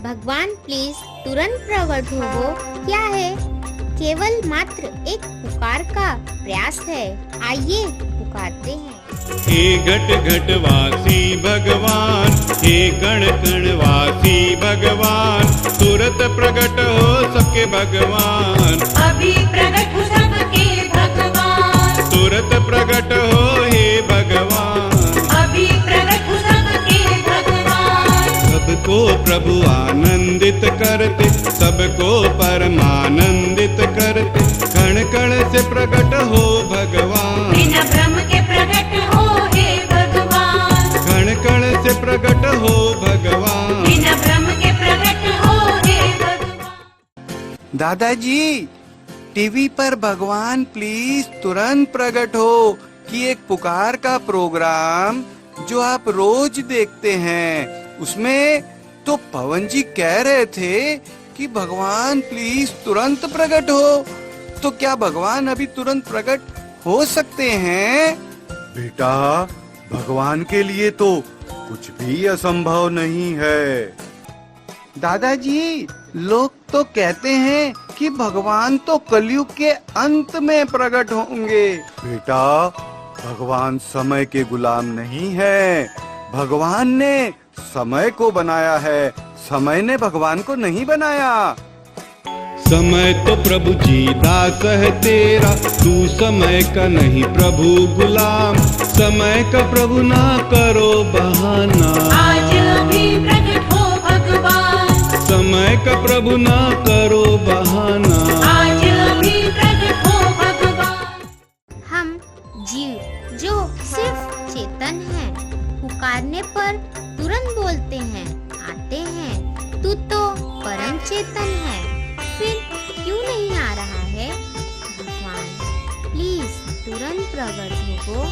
भगवान प्लीज तुरंत प्रकट हो। वो क्या है? केवल मात्र एक पुकार का प्रयास है। आइए पुकारते हैं। हे घट घट वासी भगवान, हे कण कण वासी भगवान, तुरंत प्रकट हो सबके भगवान। अभी प्रकट हो सबके भगवान, तुरंत प्रकट हो हे भगवान। अभी प्रकट हो सबके भगवान। सबको प्रभु आनंदित करते, सबको परमानंदित करते, कण कण से प्रकट हो भगवान। बिना भ्रम के प्रकट हो हे भगवान, कण कण से प्रकट हो भगवान। बिना भ्रम के प्रकट हो हे भगवान। दादाजी, टीवी पर भगवान प्लीज तुरंत प्रकट हो कि एक पुकार का प्रोग्राम जो आप रोज देखते हैं, उसमें तो पवन जी कह रहे थे कि भगवान प्लीज तुरंत प्रकट हो। तो क्या भगवान अभी तुरंत प्रकट हो सकते हैं? बेटा, भगवान के लिए तो कुछ भी असंभव नहीं है। दादाजी, लोग तो कहते हैं कि भगवान तो कलयुग के अंत में प्रकट होंगे। बेटा, भगवान समय के गुलाम नहीं है। भगवान ने समय को बनाया है, समय ने भगवान को नहीं बनाया। समय तो प्रभु जी दास है तेरा, तू समय का नहीं प्रभु गुलाम। समय का प्रभु ना करो बहाना, आज अभी प्रकट हो भगवान। समय का प्रभु ना करो बहाना। आज अभी प्रकट हो भगवान। हम जीव जो सिर्फ चेतन हैं, पुकारने पर तुरंत बोलते हैं, आते हैं। तू तो परम चेतन है, फिर क्यों नहीं आ रहा है? भगवान प्लीज तुरंत प्रकट हो।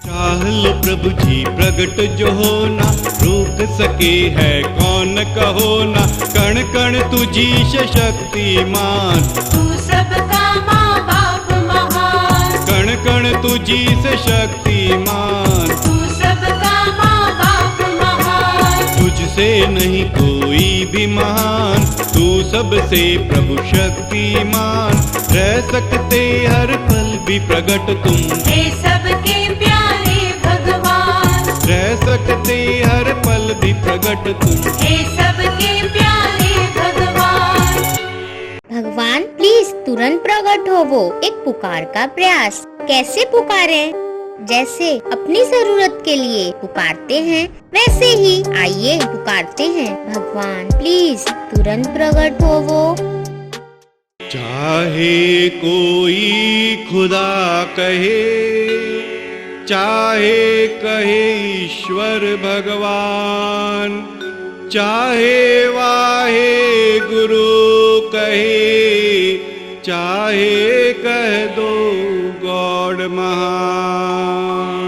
चाह लो प्रभु जी प्रगट जो होना, रोक सके है कौन कहो ना। कण कण तुझी शक्तिमान, तू सबका माँ बाप महान। कण कण तुझी से शक्तिमान। तू सबका माँ बाप महान। तुझसे नहीं कोई भी महान, तू सबसे प्रभु शक्तिमान। रह सकते हर पल भी प्रकट तुम, हे सबके प्यारे भगवान। रह सकते हर पल भी प्रकट तुम। हे सबके प्यारे भगवान। भगवान प्लीज तुरंत प्रकट हो। वो एक पुकार का प्रयास। कैसे पुकारें? जैसे अपनी जरूरत के लिए पुकारते हैं, वैसे ही आइए पुकारते हैं। भगवान प्लीज तुरंत प्रकट हो। वो चाहे कोई खुदा कहे, चाहे कहे ईश्वर भगवान, चाहे वाहे गुरु कहे, चाहे कह दो गॉड महान।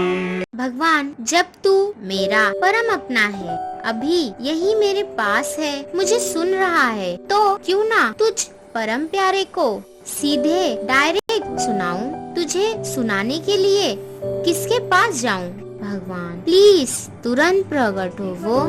भगवान, जब तू मेरा परम अपना है, अभी यही मेरे पास है, मुझे सुन रहा है, तो क्यों ना तुझ परम प्यारे को सीधे डायरेक्ट सुनाऊं? तुझे सुनाने के लिए किसके पास जाऊं? भगवान प्लीज तुरंत प्रकट हो। वो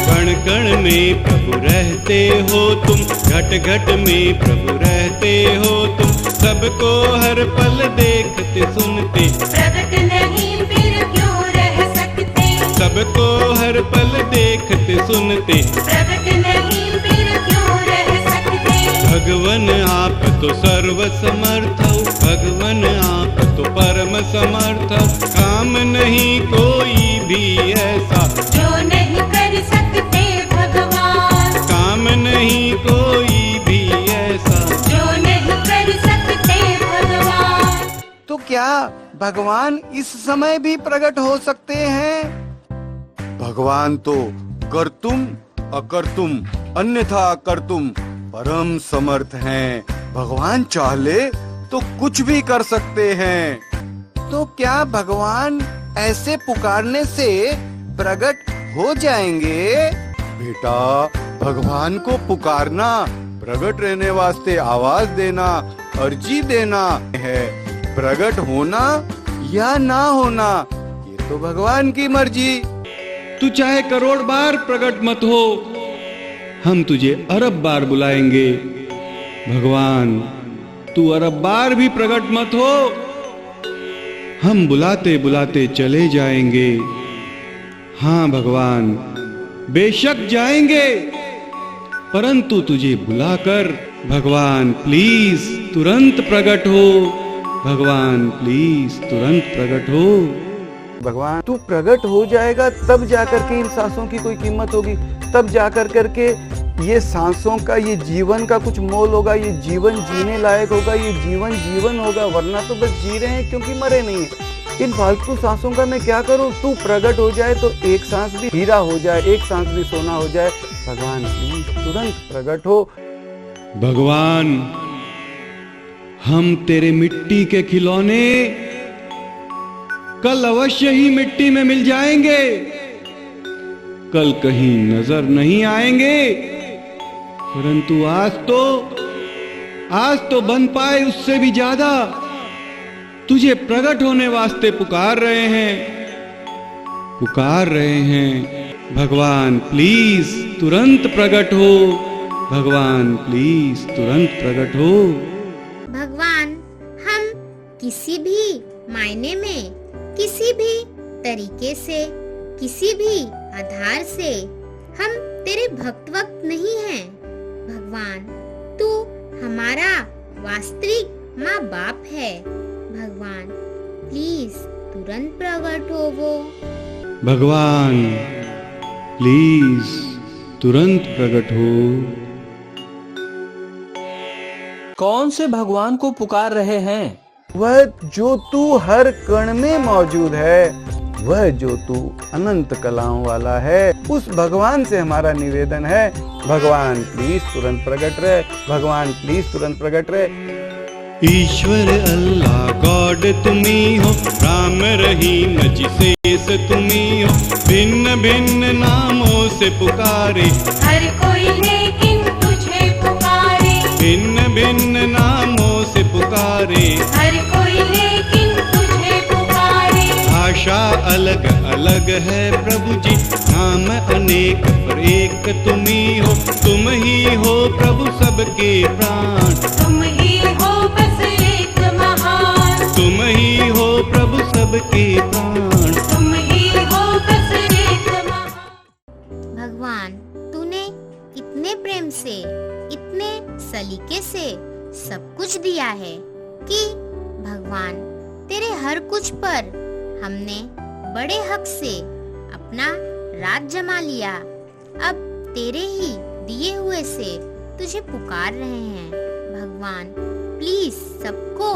कण कण में प्रभु रहते हो तुम, घट घट में प्रभु रहते हो तुम। सबको हर पल देखते सुनते, प्रकट नहीं फिर क्यों रह सकते? सबको हर पल देखते सुनते। प्रकट नहीं फिर क्यों रह सकते? भगवन आप तो सर्व समर्थ हो, भगवन आप तो परम समर्थ हो। काम नहीं कोई भी ऐसा जो नहीं कर सकते भगवान। काम नहीं कोई भी ऐसा जो नहीं कर सकते भगवान। तो क्या भगवान इस समय भी प्रकट हो सकते हैं? भगवान तो कर्तुम अकर्तुम अन्यथा कर्तुम परम समर्थ हैं। भगवान चाहे तो कुछ भी कर सकते हैं। तो क्या भगवान ऐसे पुकारने से प्रकट हो जाएंगे? बेटा, भगवान को पुकारना, प्रकट रहने वास्ते आवाज देना, अर्जी देना है। प्रकट होना या ना होना, ये तो भगवान की मर्जी। तू चाहे करोड़ बार प्रकट मत हो, हम तुझे अरब बार बुलाएंगे। भगवान तू अरब बार भी प्रकट मत हो, हम बुलाते बुलाते चले जाएंगे। हाँ भगवान बेशक जाएंगे, परंतु तुझे बुलाकर भगवान प्लीज तुरंत प्रकट हो। भगवान प्लीज तुरंत प्रकट हो। भगवान तू प्रकट हो जाएगा तब जाकर के इन सांसों की कोई कीमत होगी, तब जाकर करके ये सांसों का, ये जीवन का कुछ मोल होगा, ये जीवन जीने लायक होगा, ये जीवन जीवन होगा। वरना तो बस जी रहे हैं क्योंकि मरे नहीं है। इन फालतू सांसों का मैं क्या करूं? तू प्रकट हो जाए तो एक सांस भी हीरा हो जाए, एक सांस भी सोना हो जाए। भगवान प्लीज तुरंत प्रकट हो। भगवान हम तेरे मिट्टी के खिलौने कल अवश्य ही मिट्टी में मिल जाएंगे, कल कहीं नजर नहीं आएंगे, परंतु आज तो बन पाए उससे भी ज्यादा तुझे प्रकट होने वास्ते पुकार रहे हैं। भगवान प्लीज तुरंत प्रकट हो। भगवान प्लीज तुरंत प्रकट हो। भगवान हम किसी भी मायने में, किसी भी तरीके से, किसी भी आधार से हम तेरे भक्त नहीं हैं। भगवान तू हमारा वास्तविक माँ बाप है। भगवान प्लीज तुरंत प्रकट हो वो। भगवान प्लीज तुरंत प्रकट हो। कौन से भगवान को पुकार रहे हैं? वह जो तू हर कण में मौजूद है, वह जो तू अनंत कलाओं वाला है, उस भगवान से हमारा निवेदन है। भगवान प्लीज तुरंत प्रकट रहे। भगवान प्लीज तुरंत प्रकट रहे। ईश्वर अल्लाह गॉड तुम्ही हो, राम रहीम जिसेस तुम्ही हो, भिन्न भिन्न नामों से पुकारे हर कोई लेकिन तुझे पुकारे, भिन्न भिन्न नामों से पुकारे, हर कोई लेकिन तुझे पुकारे। भाषा अलग अलग है प्रभु जी, नाम अनेक पर एक तुम्ही हो, तुम ही हो प्रभु सबके प्राण, तुम ही हो बस एक महान, तुम ही हो प्रभु सबके प्राण, तुम ही हो बस एक महान। भगवान तूने इतने प्रेम से, इतने सलीके से सब कुछ दिया है कि भगवान तेरे हर कुछ पर हमने बड़े हक से अपना राज जमा लिया। अब तेरे ही दिए हुए से तुझे पुकार रहे हैं। भगवान प्लीज सबको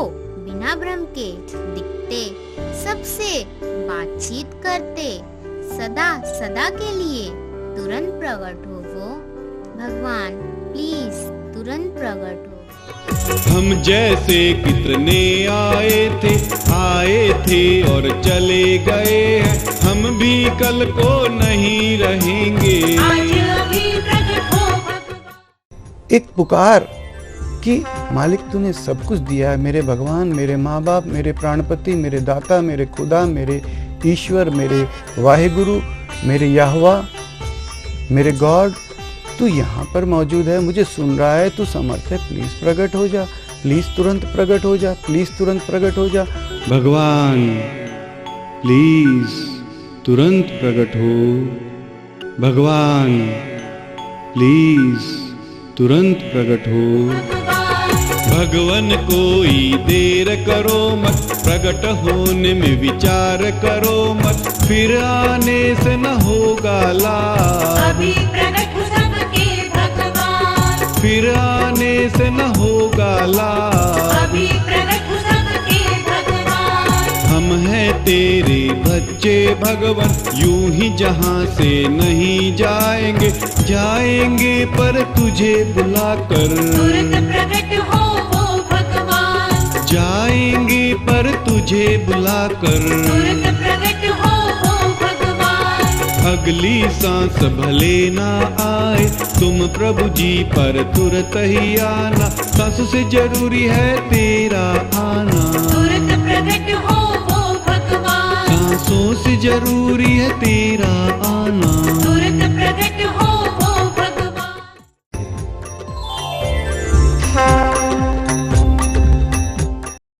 बिना भ्रम के दिखते, सबसे बातचीत करते, सदा सदा के लिए तुरंत प्रकट हो वो। भगवान प्लीज तुरंत प्रकट हो। हम जैसे कितने आए थे और चले गए हैं, हम भी कल को नहीं रहेंगे। आज अभी प्रकट हो भगवान। एक पुकार कि मालिक तूने सब कुछ दिया है। मेरे भगवान, मेरे माँ बाप, मेरे प्राणपति, मेरे दाता, मेरे खुदा, मेरे ईश्वर, मेरे वाहिगुरु, मेरे यहोवा, मेरे गॉड, तू यहाँ पर मौजूद है, मुझे सुन रहा है, तू समर्थ है। प्लीज प्रकट हो जा, प्लीज तुरंत प्रकट हो जा, प्लीज तुरंत प्रकट हो जा। भगवान प्लीज तुरंत प्रकट हो। भगवान प्लीज तुरंत प्रकट हो। भगवान कोई देर करो मत, प्रकट होने में विचार करो मत, फिर आने से न होगा लाभ। अभी प्रकट हो सबके भगवान, फिर आने से न होगा लाभ। अभी प्रकट हो सबके भगवान। हम हैं तेरे बच्चे भगवान, यूं ही जहां से नहीं जाएंगे, जाएंगे पर तुझे बुलाकर। तुरंत प्रकट हो वो भगवान, जाएंगे पर तुझे बुलाकर। तुरंत प्रकट हो वो भगवान। अगली सांस भले ना आए, तुम प्रभु जी पर तुरंत ही आना, सांसों से जरूरी है तेरा आना। तुरंत प्रकट हो वो भगवान, सांसों से जरूरी है तेरा आना।